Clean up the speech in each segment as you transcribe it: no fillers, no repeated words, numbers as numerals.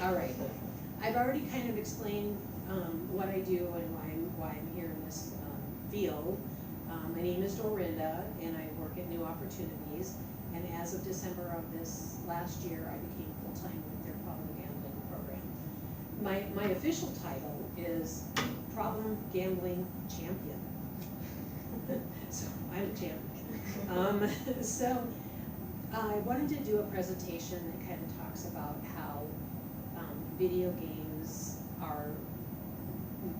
All right. I've already kind of explained what I do and why I'm here in this field. My name is Dorinda, and I work at New Opportunities. And as of December of this last year, I became full-time with their problem gambling program. My official title is Problem Gambling Champion. So I'm a champion. So I wanted to do a presentation that kind of talks about how video games are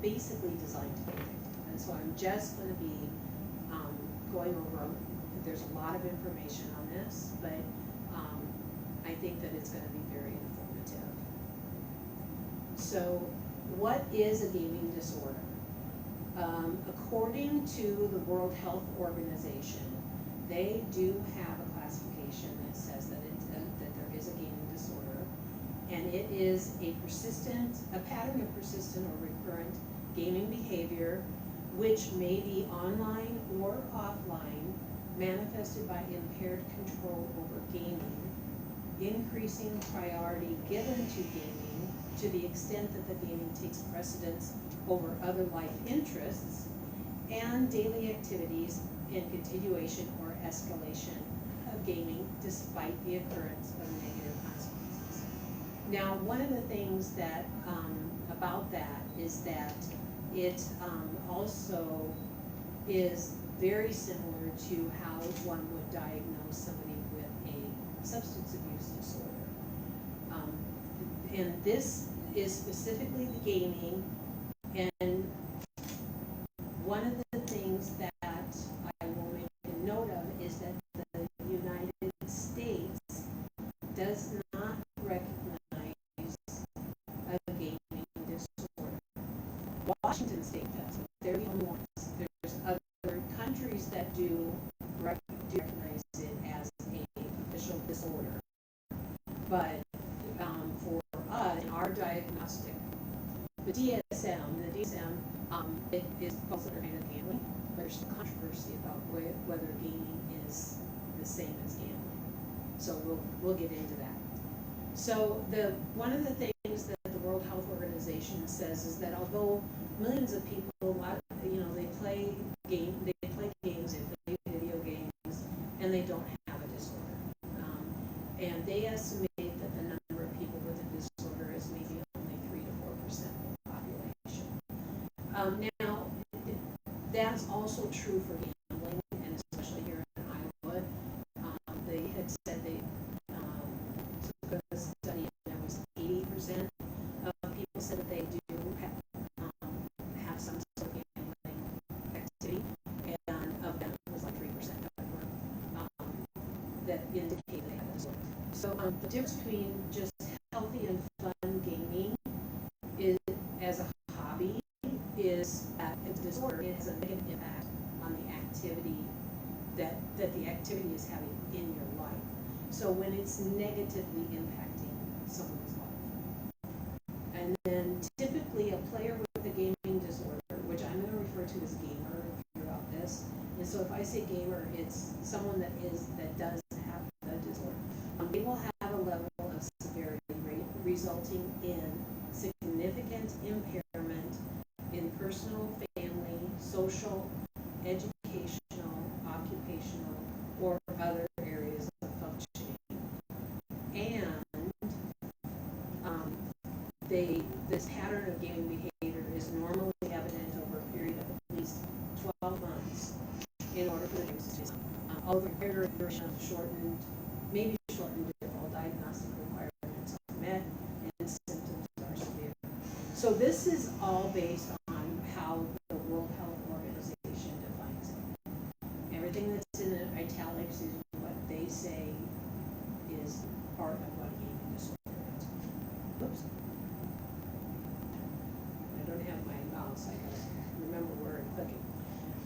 basically designed to be addictive. And so I'm just going to be going over, there's a lot of information on this, but I think that it's going to be very informative. So what is a gaming disorder? According to the World Health Organization, they do have a classification that says that that there is a gaming disorder, and it is a pattern of persistent or recurrent gaming behavior, which may be online or offline, manifested by impaired control over gaming, increasing priority given to gaming to the extent that the gaming takes precedence over other life interests, and daily activities in continuation or escalation of gaming despite the occurrence of negative consequences. Now, one of the things that about that is that it also is very similar to how one would diagnose somebody with a substance abuse disorder. And this is specifically the gaming, and one of the things that I will make a note of is that the United States does not recognize a gaming disorder. Washington State does, but they're the only ones. There's other countries that do recognize it as an official disorder. But for us, in our diagnostic, the DSM, it is falls under kind of gambling, but there's some controversy about whether gaming is the same as gambling. So we'll get into that. So one of the things that the World Health Organization says is that although millions of people, they play games, they play video games, and they don't have a disorder. And they estimate that the number of people with a disorder is maybe only 3 to 4% of the population. Now, that's also true for gambling, and especially here in Iowa. They had said they took a study, and there was 80% of people said that they do have some sort of gambling activity, and of them it was like 3% that indicated they had a disorder. So the difference between just healthy and fun gaming is, as a hobby, is that it's a disorder. It has a negative impact on the activity that the activity is having in your life. So when it's negatively impacting someone's life. And then typically a player with a gaming disorder, which I'm going to refer to as gamer throughout this, and so if I say gamer, it's someone that does have the disorder. They will have a level of severity resulting in significant impairment in personal, family, social, educational, occupational, or other areas of functioning. And this pattern of gaming behavior is normally evident over a period of at least 12 months in order for the games to stay. Over a period of shortened if all diagnostic requirements are met and symptoms are severe. So this is all based on how the World Health Organization defines it. Everything that's in the italics is what they say is part of what gaming disorder is. Oops. I don't have my mouse, I gotta remember where I'm clicking.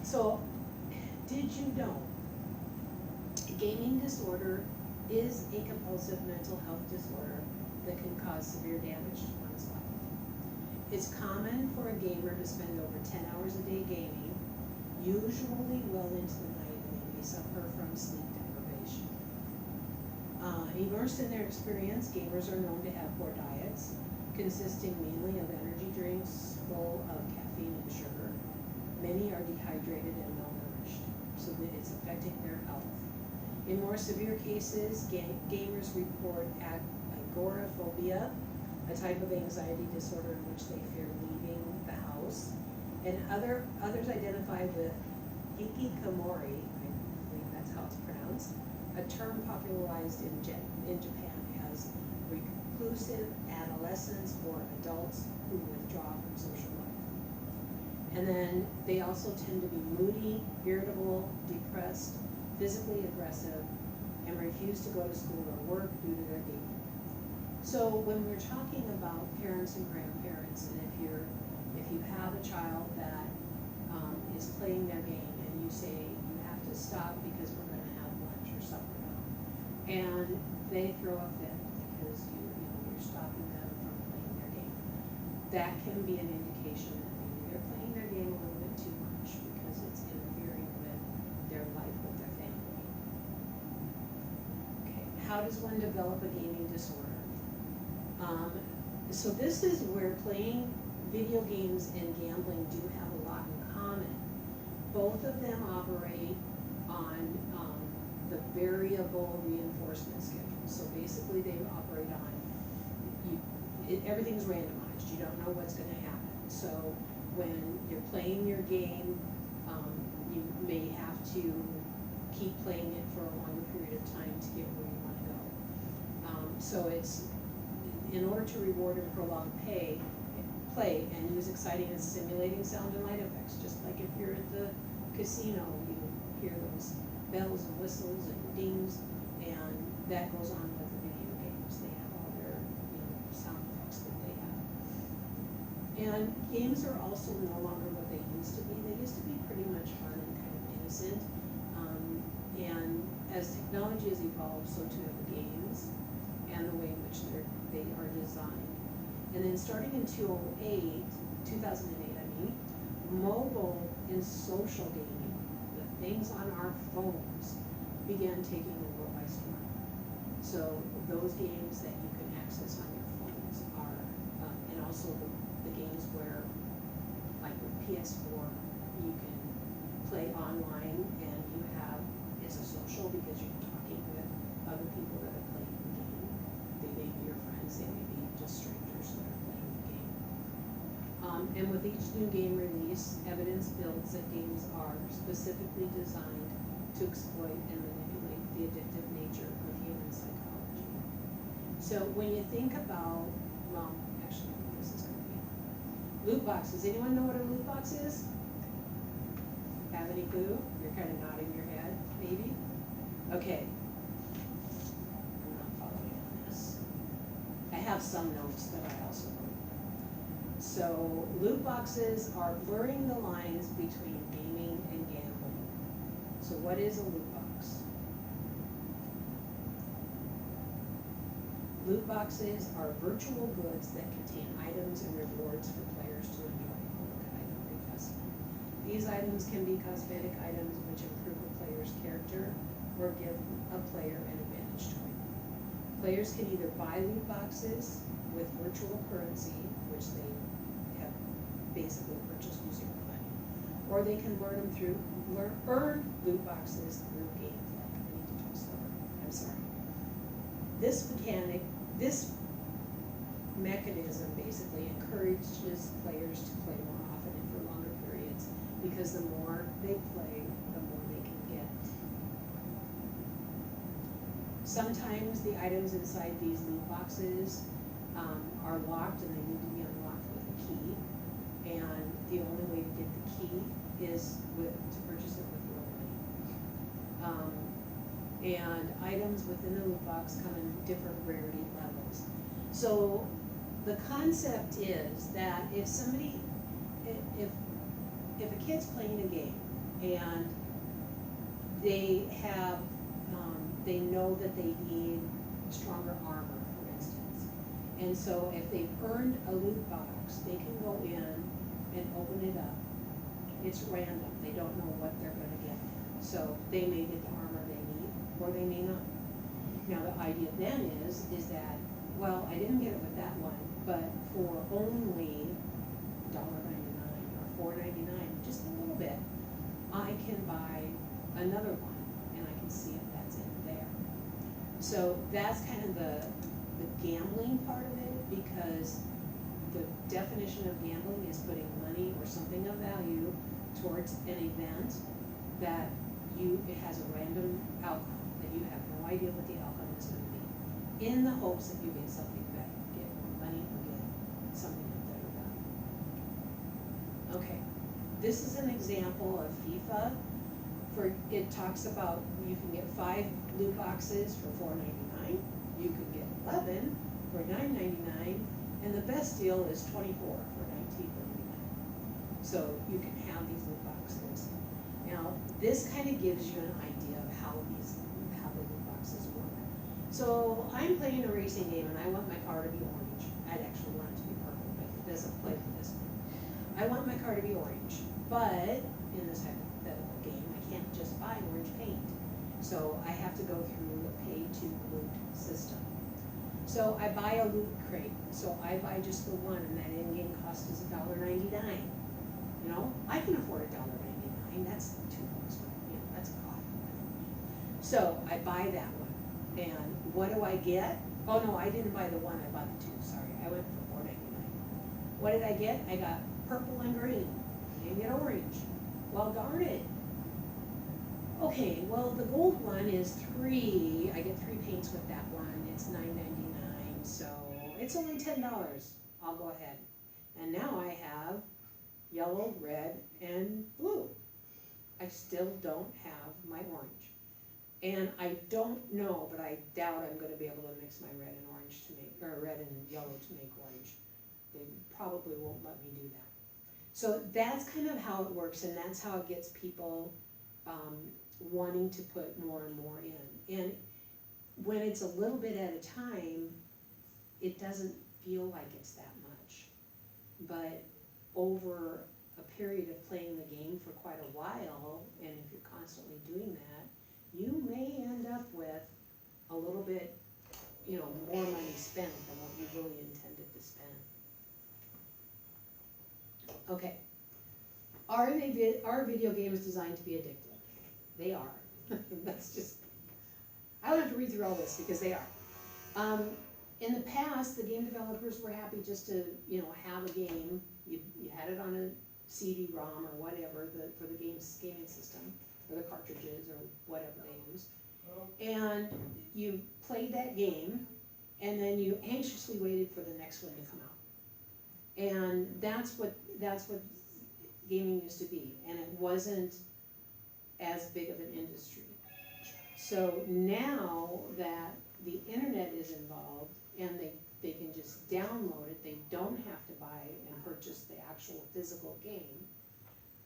So, did you know gaming disorder is a compulsive mental health disorder that can cause severe damage to one's life? It's common for a gamer to spend over 10 hours a day gaming, usually well into the night, and they may suffer from sleep deprivation. Immersed in their experience, gamers are known to have poor diets, consisting mainly of energy drinks full of caffeine and sugar. Many are dehydrated and malnourished, so that it's affecting their health. In more severe cases, gamers report agoraphobia, a type of anxiety disorder in which they fear leaving the house. And others identify with hikikomori, I believe that's how it's pronounced, a term popularized in Japan as reclusive adolescents or adults who withdraw from social life. And then they also tend to be moody, irritable, depressed, physically aggressive, and refuse to go to school or work due to their gaming. So when we're talking about parents and grandparents, and if you have a child that is playing their game and you say you have to stop because we're going to have lunch or supper now, and they throw a fit because you're stopping them from playing their game, that can be an indication that maybe they're playing their game a little bit too much because it's interfering with their life with their family. Okay, how does one develop a gaming disorder? So this is where playing video games and gambling do have a lot in common. Both of them operate on the variable reinforcement schedule. So basically they operate on, everything's randomized. You don't know what's going to happen. So when you're playing your game, you may have to keep playing it for a longer period of time to get where you want to go. So it's, in order to reward and prolong play and use exciting and stimulating sound and light effects, just like if you're at the casino, you hear those bells and whistles and dings, and that goes on with the video games. They have all their sound effects that they have. And games are also no longer what they used to be. They used to be pretty much fun and kind of innocent. And as technology has evolved, so too have the games and the way in which they are designed. And then starting in 2008, mobile and social gaming, the things on our phones, began taking the world by storm. So those games that you can access on your phones are, and also the games where, like with PS4, you can play online and it's a social because you're talking with other people that are playing the game. They may be your friends, they may be just strangers that are playing the game. And with each new game release, evidence builds that games are specifically designed to exploit and manipulate the addictive nature of human psychology. So when you think about, well, actually, this is going to be loot boxes. Anyone know what a loot box is? Have any clue? You're kind of nodding your head, maybe? Okay. I'm not following on this. I have some notes that I also wrote. So loot boxes are blurring the lines between gaming and gambling. So what is a loot box? Loot boxes are virtual goods that contain items and rewards for players to enjoy. These items can be cosmetic items which improve a player's character or give a player an advantage to win. Players can either buy loot boxes with virtual currency, which they have basically purchased using their money, or they can earn loot boxes through gameplay. I need to talk slower. I'm sorry. This mechanism basically encourages players to play more often and for longer periods, because the more they play, the more they can get. Sometimes the items inside these loot boxes are locked and they need to be unlocked with a key, and the only way to get the key is to purchase it with real money. And items within the loot box come in different rarity levels. So the concept is that if a kid's playing a game and they have, they know that they need stronger armor, for instance. And so if they've earned a loot box, they can go in and open it up. It's random. They don't know what they're going to get. So they may get the armor they need, or they may not. Now the idea then is that, well, I didn't get it with that one, but for only $1.99 or $4.99, just a little bit, I can buy another one and I can see if that's in there. So that's kind of the gambling part of it, because the definition of gambling is putting money or something of value towards an event that it has a random outcome, that you have no idea what the outcome is going to be, in the hopes that you get something better, get more money or get something of better value. Okay, this is an example of FIFA. It talks about you can get 5 loot boxes for $4.99, you can get 11 for $9.99, and the best deal is 24 for $19.99. So you can have these loot boxes. Now, this kind of gives you an idea of how the loot boxes work. So I'm playing a racing game and I want my car to be orange. I'd actually want it to be purple, but it doesn't play for this one. I want my car to be orange, but in this hypothetical game, I can't just buy orange paint. So I have to go through a pay-to-loot system. So I buy a loot crate. So I buy just the one, and that in-game cost is $1.99. You know, I can afford $1.99. That's $2 for, you know, that's a coffee. So I buy that one, and what do I get? Oh no, I didn't buy the one. I bought the 2. Sorry, I went for $4.99. What did I get? I got purple and green. I didn't get orange. Well, darn it. Okay, well, the gold one is 3. I get 3 paints with that one. It's $9.99, so it's only $10. I'll go ahead. And now I have yellow, red, and blue. I still don't have my orange. And I don't know, but I doubt I'm gonna be able to mix my red and orange to make, or red and yellow to make orange. They probably won't let me do that. So that's kind of how it works, and that's how it gets people wanting to put more and more in. And when it's a little bit at a time, it doesn't feel like it's that much. But over a period of playing the game for quite a while, and if you're constantly doing that, you may end up with a little bit, you know, more money spent than what you really intended to spend. Okay. Are video games designed to be addictive? They are. That's just, I don't have to read through all this because they are. In the past, the game developers were happy just to, you know, have a game. You had it on a CD-ROM or whatever for the gaming system, or the cartridges or whatever they use. And you played that game, and then you anxiously waited for the next one to come out. And that's what gaming used to be, and it wasn't as big of an industry. So now that the internet is involved and they can just download it, they don't have to buy and purchase the actual physical game,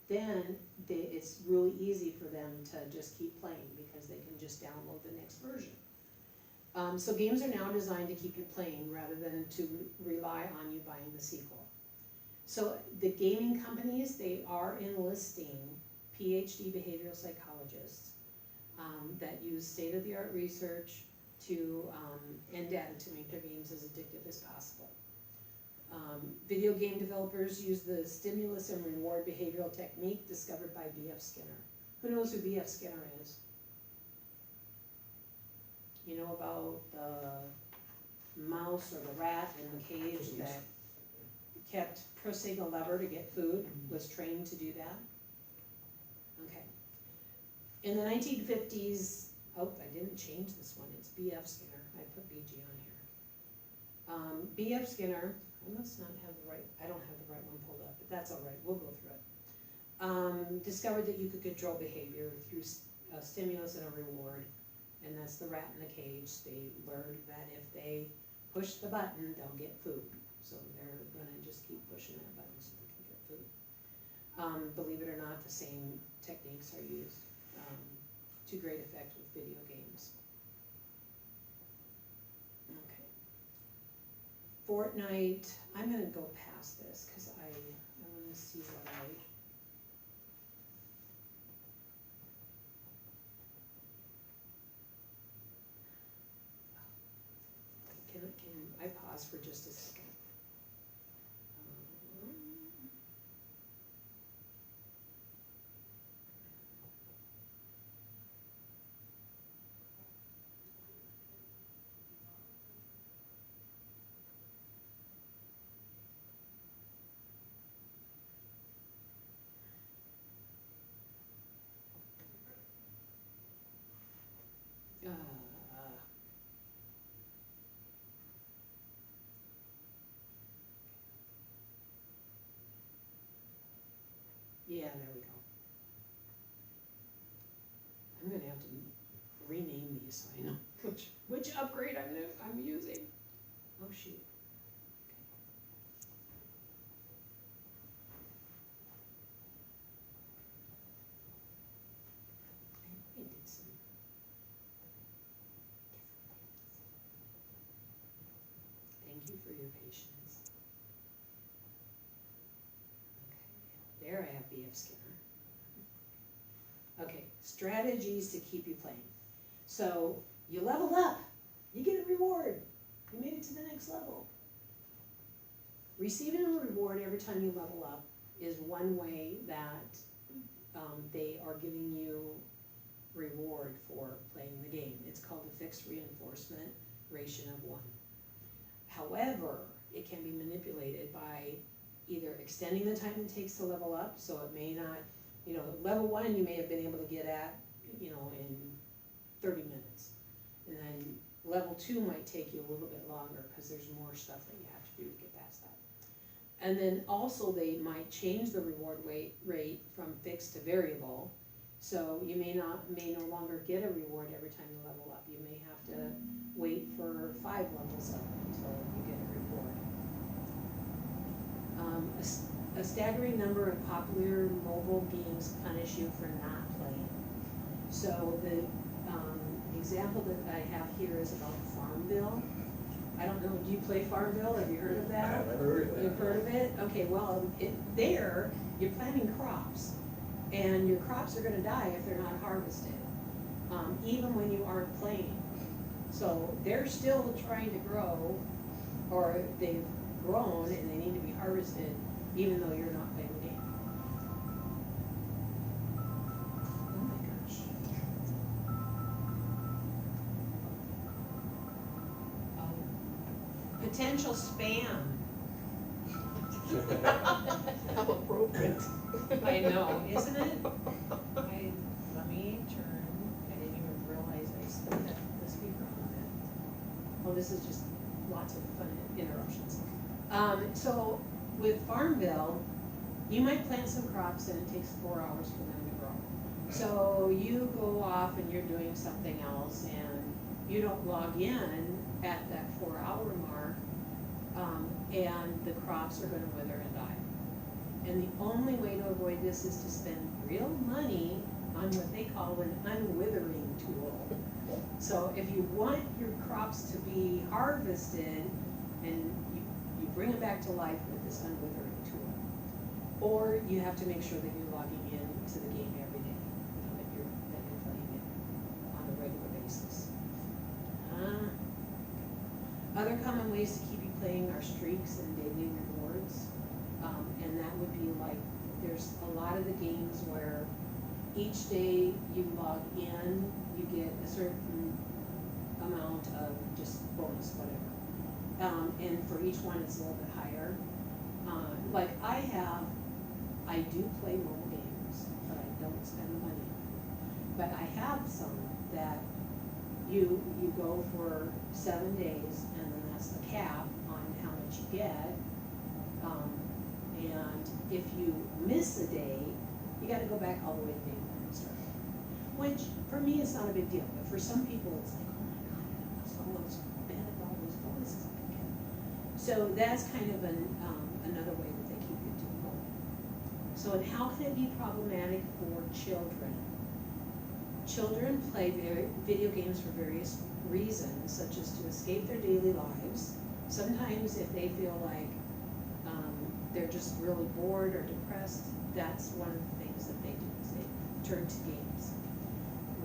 then it's really easy for them to just keep playing because they can just download the next version. So games are now designed to keep you playing rather than to rely on you buying the sequel. So the gaming companies, they are enlisting PhD behavioral psychologists that use state-of-the-art research and data to make their games as addictive as possible. Video game developers use the stimulus and reward behavioral technique discovered by B.F. Skinner. Who knows who B.F. Skinner is? You know about the mouse or the rat in the cage that kept pressing a lever to get food, was trained to do that? Okay. In the 1950s, oh, I didn't change this one, it's B.F. Skinner. I put BG on here. B.F. Skinner, I must not have the right, I don't have the right one pulled up, but that's all right, we'll go through it. Discovered that you could control behavior through a stimulus and a reward, and that's the rat in the cage. They learned that if they push the button, they'll get food. So they're gonna just keep pushing that button so they can get food. Believe it or not, the same techniques are used to great effect with video games. Okay. Fortnite, I'm gonna go past this because I wanna see what can I pause for just a second? Yeah, there we go. I'm gonna have to rename these so I know which upgrade I'm using. Oh shoot. I did some different things. Thank you for your patience. Okay, there I have BF Skinner. Okay, strategies to keep you playing. So you leveled up, you get a reward. You made it to the next level. Receiving a reward every time you level up is one way that they are giving you reward for playing the game. It's called a fixed reinforcement ration of 1. However, it can be manipulated by either extending the time it takes to level up, so it may not, level 1 you may have been able to get at, in 30 minutes. And then level 2 might take you a little bit longer because there's more stuff that you have to do to get past that. And then also they might change the reward rate from fixed to variable. So you may no longer get a reward every time you level up. You may have to wait for 5 levels up until you get a reward. A staggering number of popular mobile games punish you for not playing. So the example that I have here is about Farmville. I don't know, do you play Farmville? Have you heard of that? I've never heard of that. You've heard of it? Okay, well, there, you're planting crops, and your crops are gonna die if they're not harvested, even when you aren't playing. So they're still trying to grow, or they've grown and they need to be harvested, even though you're not playing the game. Oh my gosh. Potential spam. How appropriate. I know, isn't it? Let me turn, I didn't even realize I split the speaker on it. Oh, this is just lots of fun interruptions. So with Farmville, you might plant some crops and it takes 4 hours for them to grow. So you go off and you're doing something else and you don't log in at that 4-hour mark, and the crops are gonna wither and die. And the only way to avoid this is to spend real money on what they call an unwithering tool. So if you want your crops to be harvested, and you bring them back to life with this unwithering tool. Or you have to make sure that you're logging in to the game every day, that you're playing it on a regular basis. Other common ways to keep you playing are streaks and daily rewards. And that would be like, there's a lot of the games where each day you log in, you get a certain amount of just bonus, whatever. And for each one it's a little bit higher. Like I do play mobile games, but I don't spend money on them. But I have some that you go for 7 days, and then that's the cap on how much you get. And if you miss a day, you gotta go back all the way to day 1 and start. Which, for me, it's not a big deal, but for some people, it's like, oh my God, I lost all those bonuses I could get. So that's kind of another way that they keep you to the goal. So, and how can it be problematic for children? Children play video games for various reasons, such as to escape their daily lives. Sometimes if they feel like they're just really bored or depressed, that's one of the things that they do, is they turn to games.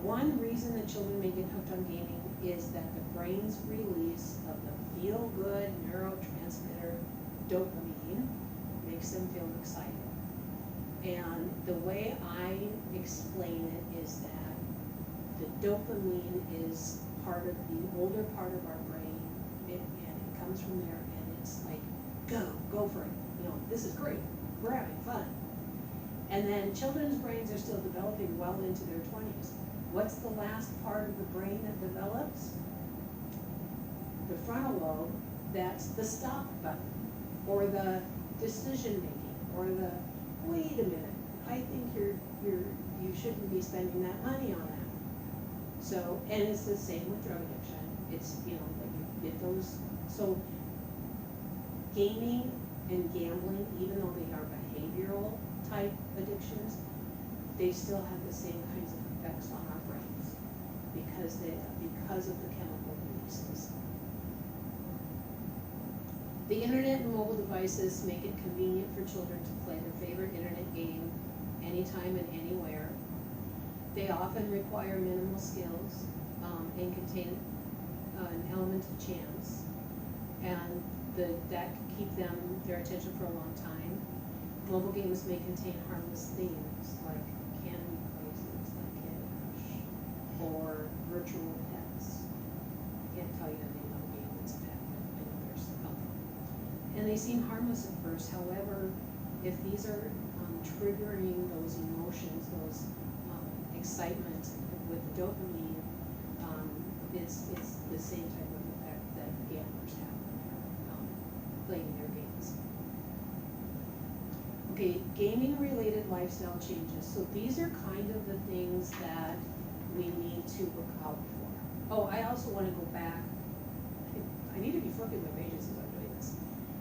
One reason that children may get hooked on gaming is that the brain's release of the feel-good neurotransmitter dopamine makes them feel excited. And the way I explain it is that the dopamine is part of the older part of our brain, and it comes from there, and it's like, go for it. This is great, we're having fun. And then children's brains are still developing well into their 20s. What's the last part of the brain that develops? The frontal lobe, that's the stop button, or the decision making, or the, wait a minute, I think you shouldn't be spending that money on that. So, and it's the same with drug addiction. It's, you know, like you get those, so gaming and gambling, even though they are behavioral type addictions, they still have the same kinds of effects on our brains because of the chemical releases. The internet and mobile devices make it convenient for children to play their favorite internet game anytime and anywhere. They often require minimal skills and contain an element of chance, and that can keep their attention for a long time. Mobile games may contain harmless themes like candy places, like Candy Crush, or virtual pets. I can't tell you the name of the game that's a pet, but I know there's a couple. And they seem harmless at first. However, if these are triggering those emotions, those excitement with the dopamine, it's the same type of effect that gamblers have when they're playing their games. Okay, gaming-related lifestyle changes. So these are kind of the things that we need to look out for. Oh, I also want to go back. I need to be flipping my pages as I'm doing this.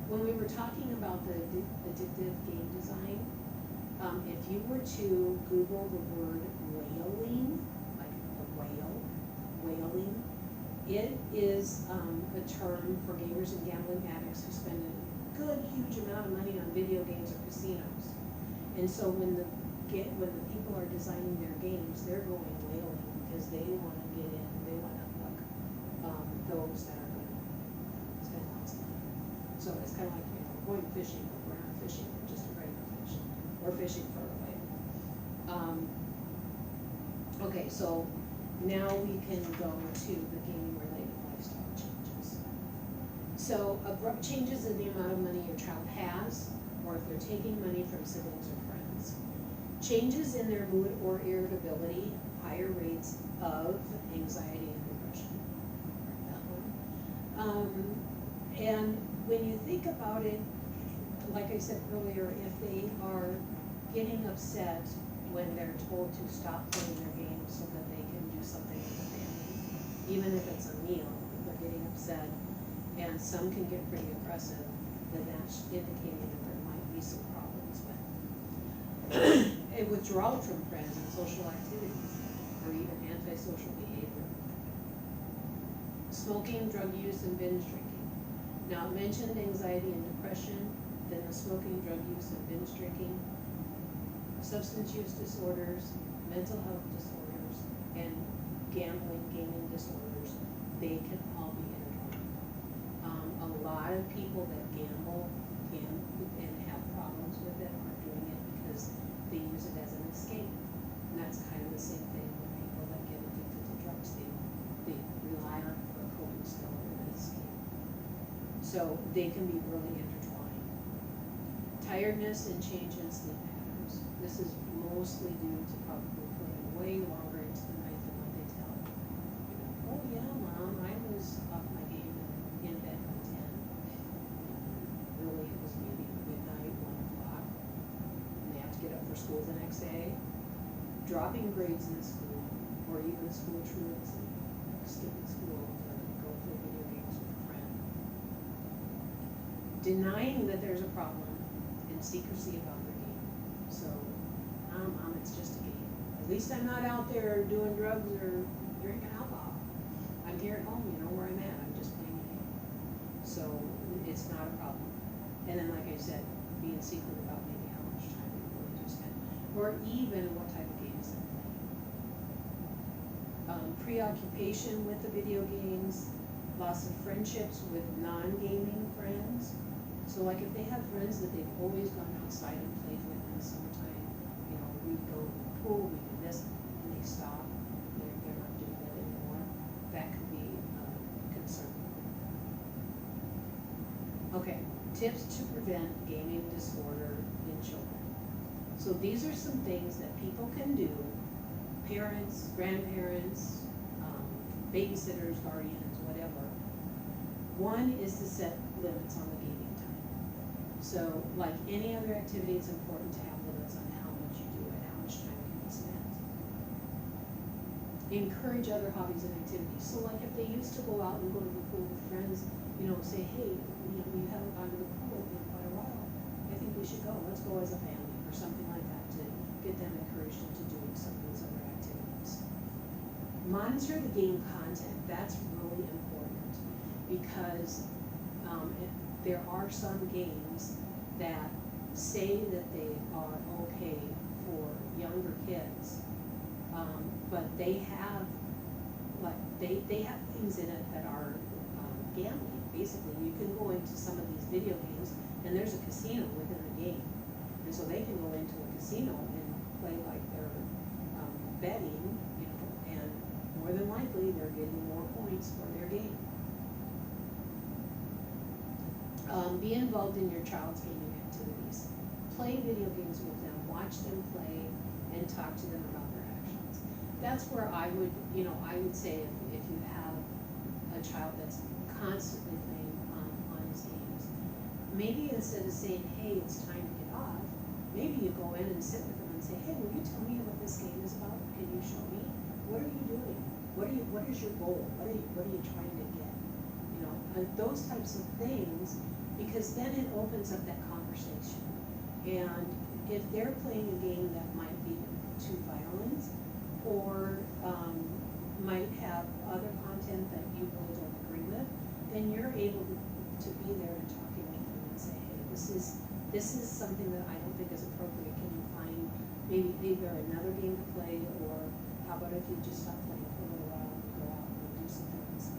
When we were talking about the addictive game design, if you were to Google the word whaling, like a whale, whaling, it is a term for gamers and gambling addicts who spend a good, huge amount of money on video games or casinos. And so when the people are designing their games, they're going whaling because they want to get in, they want to hook those that are going to spend lots of money. So it's kind of like, you know, going fishing, but we're not fishing, we're just a regular fish. We're fishing for a whale. Okay, so now we can go to the gaming-related lifestyle changes. So abrupt changes in the amount of money your child has, or if they're taking money from siblings or friends. Changes in their mood or irritability, higher rates of anxiety and depression. That one. And when you think about it, like I said earlier, if they are getting upset when they're told to stop playing their games so that they can do something with the family, even if it's a meal, if they're getting upset, and some can get pretty aggressive, then that's indicating that there might be some problems with a withdrawal from friends and social activities, or even antisocial behavior. Smoking, drug use, and binge drinking. Now, I mentioned anxiety and depression, then the smoking, drug use, and binge drinking, substance use disorders, mental health disorders, and gambling, gaming disorders, they can all be intertwined. A lot of people that gamble and have problems with it are doing it because they use it as an escape. And that's kind of the same thing with people that get addicted to drugs. They rely on it for a coping skill or an escape. So they can be really intertwined. Tiredness and change in sleep patterns. This is mostly due to probably playing way longer into the night than what they tell. Oh yeah, Mom, I was off my game and in bed by 10. Really, it was maybe midnight, 1 o'clock, and they have to get up for school the next day. Dropping grades in school, or even school truancy, skipping school to go play video games with a friend. Denying that there's a problem and secrecy about their game. So, Mom, it's just a game. At least I'm not out there doing drugs or drinking alcohol. I'm here at home, you know where I'm at, I'm just playing a game. So, it's not a problem. And then, like I said, being secret about maybe how much time they really do spend, or even what type of games they're playing. Preoccupation with the video games, loss of friendships with non-gaming friends. So like if they have friends that they've always gone outside and played with in the summertime, you know, we go to the pool, we do this, and they stop, they're not doing that anymore, that could be concerning. Okay, tips to prevent gaming disorder in children. So these are some things that people can do, parents, grandparents, babysitters, guardians, whatever. One is to set limits on the gaming time. So like any other activity, it's important to have limits on how much you do encourage other hobbies and activities. So like if they used to go out and go to the pool with friends, you know, say, hey, you haven't gone to the pool in quite a while, I think we should go, let's go as a family, or something like that, to get them encouraged into doing some of those other activities. Monitor the game content, that's really important, because there are some games that say that they are okay for younger kids, but they have, like, they have things in it that are gambling. Basically, you can go into some of these video games, and there's a casino within the game, and so they can go into a casino and play like they're betting, you know, and more than likely they're getting more points for their game. Be involved in your child's gaming activities. Play video games with them, watch them play, and talk to them about their actions. That's where I would, you know, I would say if you have a child that's constantly playing on his games, maybe instead of saying, hey, it's time to get off, maybe you go in and sit with them and say, hey, will you tell me what this game is about? Can you show me? What are you doing? What is your goal? What are you trying to get? You know, those types of things, because then it opens up that conversation. And if they're playing a game that might be too violent, or might have other content that you really don't agree with, then you're able to be there and talking with them and say, hey, this is something that I don't think is appropriate. Can you find maybe either another game to play, or how about if you just stop playing for a little while and go out and do something else?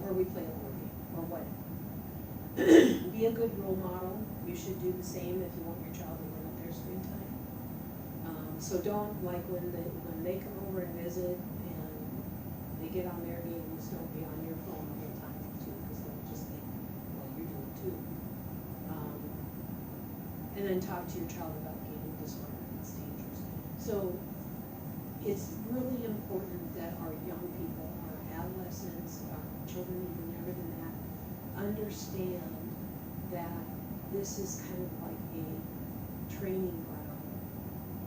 Or we play a board game, or what? Be a good role model. You should do the same if you want your child to limit their screen time. So don't, like when they come over and visit and they get on their games, don't be on your phone the whole time too, because they'll just think, well, you're doing it too. And then talk to your child about gaming disorder, it's dangerous. So it's really important that our young people, our adolescents, our children even younger than that, understand that this is kind of like a training ground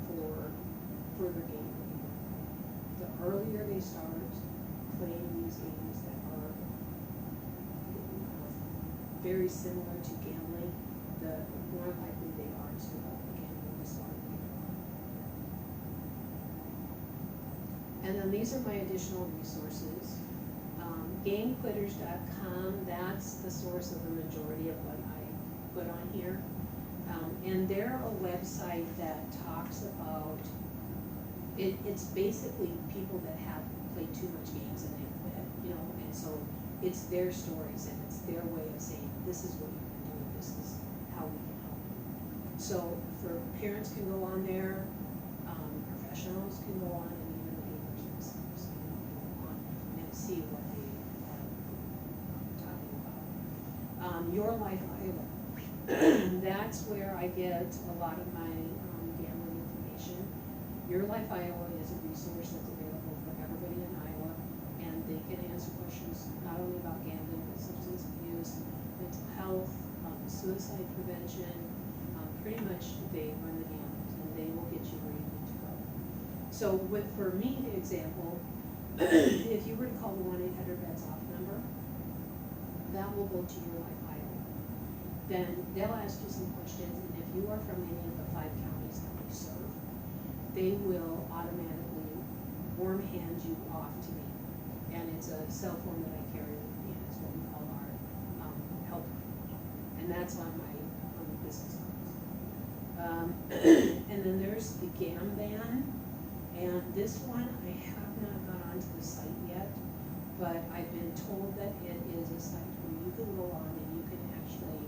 for further gaming. The earlier they start playing these games that are very similar to gambling, the more likely they are to develop a gambling disorder later on. And then these are my additional resources. GameQuitters.com, that's the source of the majority of what I put on here. And they're a website that talks about, it's basically people that have played too much games and they quit, you know, and so it's their stories and it's their way of saying, this is what you can do, this is how we can help you. So parents can go on there, professionals can go on, and even the gamers themselves can go on and see what they are talking about. Your Life Iowa, that's where I get a lot of my gambling information. Your Life Iowa is a resource that's available for everybody in Iowa, and they can answer questions not only about gambling, but substance abuse, mental health, suicide prevention. Pretty much they run the gamut, and they will get you where you need to go. So for me, the example, if you were to call the 1-800-BETS-OFF number, that will go to Your Life Iowa. Then they'll ask you some questions, and if you are from any of the 5 counties that we serve, they will automatically warm hand you off to me. And it's a cell phone that I carry with me, and it's what we call our helper. And that's on my business cards. And then there's the GAM ban, and this one I have not gone onto the site yet, but I've been told that it is a site where you can go on and you can actually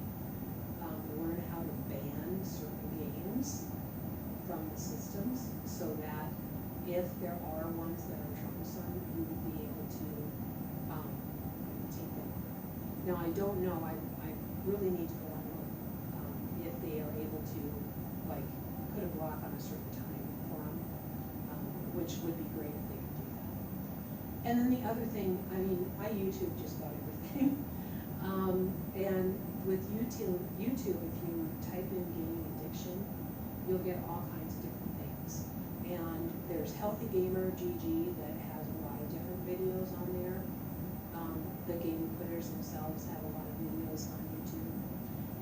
learn how to ban certain games from the systems, so that if there are ones that are troublesome, you would be able to take them. Now, I don't know, I really need to go and look if they are able to, like, put a block on a certain time for them, which would be great if they could do that. And then the other thing, I mean, I YouTube just about everything. And with YouTube, if you type in gaming addiction, you'll get all kinds of different things. And there's Healthy Gamer GG that has a lot of different videos on there. The game quitters themselves have a lot of videos on YouTube.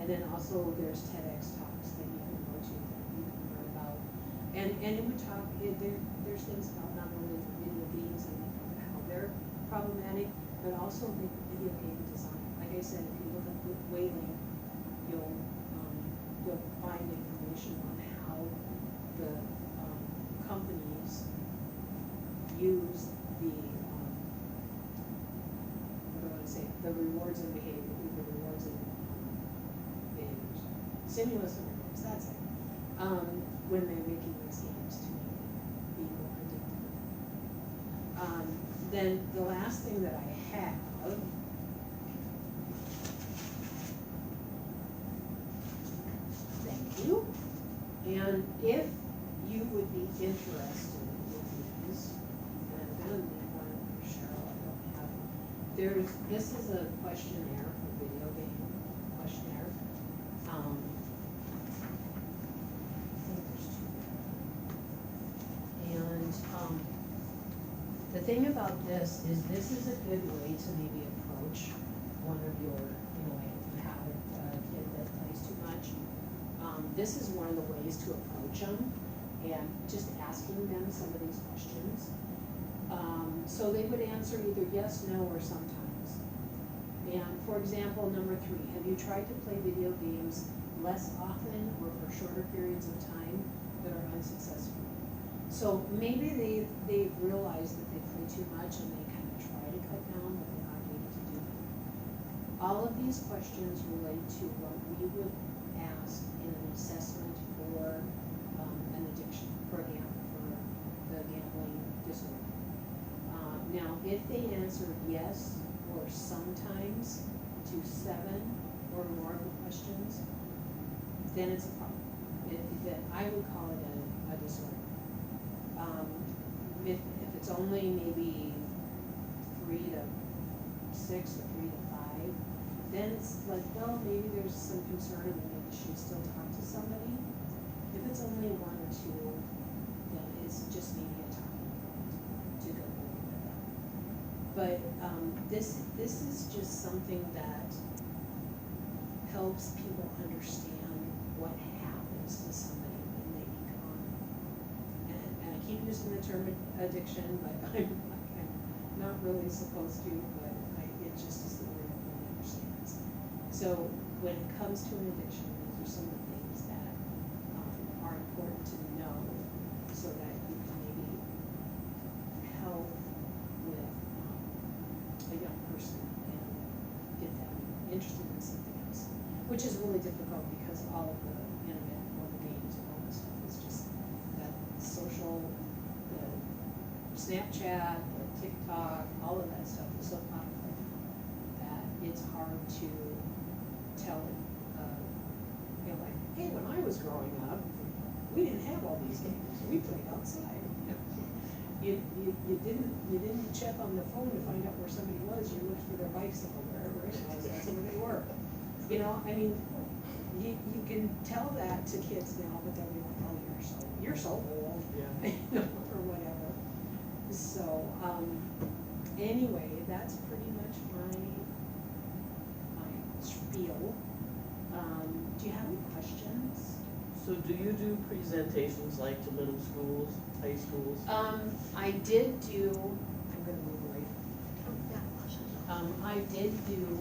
And then also there's TEDx talks that you can go to that you can learn about. And it would talk, there's things about not only video games and how they're problematic, but also the video game design. Like I said, if you look up Wayland, you'll find information on how the companies use the the rewards and behavior, the rewards and behaviors, stimulus and rewards, that's it. When they're making these games to be more addictive. Then the last thing that I have thank you. And if you would be interested in these, and I'm gonna make one for Cheryl, I don't have, this is a questionnaire for video game questionnaire. I think there's two there. And, the thing about this is a good way to maybe approach one of your, like you have a kid that plays too much. This is one of the ways to approach them and just asking them some of these questions. So they would answer either yes, no, or sometimes. And for example, number 3, have you tried to play video games less often or for shorter periods of time that are unsuccessful? So maybe they've realized that they play too much and they kind of try to cut down, but they're not able to do it. All of these questions relate to what we would ask in an assessment for an addiction, for the gambling disorder. Now, if they answer yes or sometimes to 7 or more of the questions, then it's a problem. Then I would call it a disorder. If it's only maybe 3 to 6 or 3 to 5, then it's like, well, maybe there's some concern and maybe she should still talk to somebody. If it's only 1 or 2, then it's just maybe a talking point to go over with them. But this is just something that helps people understand what happens to somebody when they become, and I keep using the term addiction, but I'm not really supposed to, but it just is the word everyone understands. So when it comes to an addiction, these are some of the things that are important to know so that you can maybe help with a young person and get them interested in something else, which is really difficult because all of the internet, all the games and all this stuff is just that social, the Snapchat, the TikTok, all of that stuff is so popular that it's hard to tell it, like, hey, when I was growing up, we didn't have all these games, we played outside. You didn't check on the phone to find out where somebody was, you looked for their bicycle, wherever it was, that's where they were. I mean, you can tell that to kids now, but they'll be like, oh, you're so old, Yeah. or whatever. So, anyway, that's pretty much my spiel. Do you have any questions? So do you do presentations like to middle schools, high schools? I did do, I'm gonna move away. I did do,